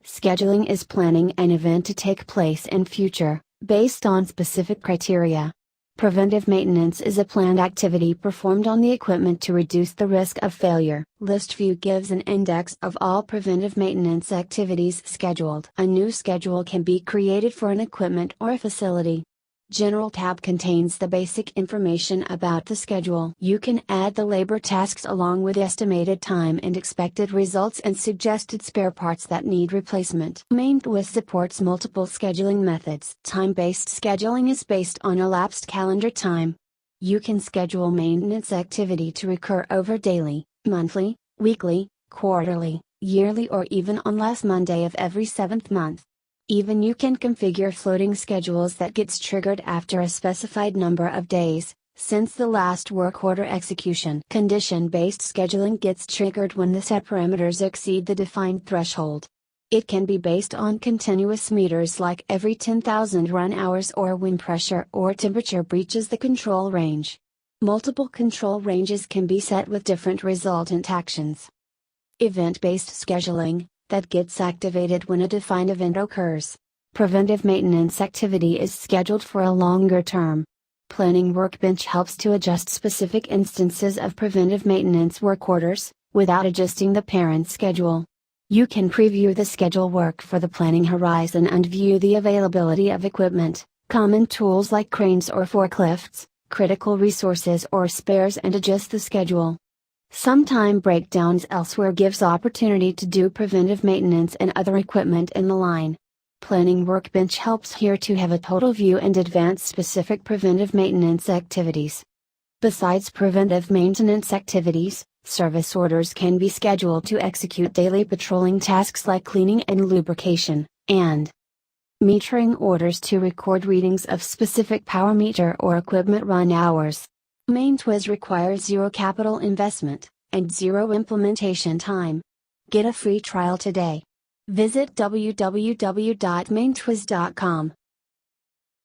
Scheduling is planning an event to take place in future, based on specific criteria. Preventive maintenance is a planned activity performed on the equipment to reduce the risk of failure. List view gives an index of all preventive maintenance activities scheduled. A new schedule can be created for an equipment or a facility. General tab contains the basic information about the schedule. You can add the labor tasks along with estimated time and expected results and suggested spare parts that need replacement. MaintWiz supports multiple scheduling methods. Time-based scheduling is based on elapsed calendar time. You can schedule maintenance activity to recur over daily, monthly, weekly, quarterly, yearly, or even on last Monday of every 7th month. Even you can configure floating schedules that gets triggered after a specified number of days, since the last work order execution. Condition-based scheduling gets triggered when the set parameters exceed the defined threshold. It can be based on continuous meters like every 10,000 run hours or when pressure or temperature breaches the control range. Multiple control ranges can be set with different resultant actions. Event-based scheduling that gets activated when a defined event occurs. Preventive maintenance activity is scheduled for a longer term. Planning workbench helps to adjust specific instances of preventive maintenance work orders, without adjusting the parent schedule. You can preview the schedule work for the planning horizon and view the availability of equipment, common tools like cranes or forklifts, critical resources or spares, and adjust the schedule. Some time breakdowns elsewhere gives opportunity to do preventive maintenance and other equipment in the line. Planning workbench helps here to have a total view and advance specific preventive maintenance activities. Besides preventive maintenance activities, service orders can be scheduled to execute daily patrolling tasks like cleaning and lubrication, and metering orders to record readings of specific power meter or equipment run hours. MaintWiz requires zero capital investment, and zero implementation time. Get a free trial today. Visit www.maintwiz.com.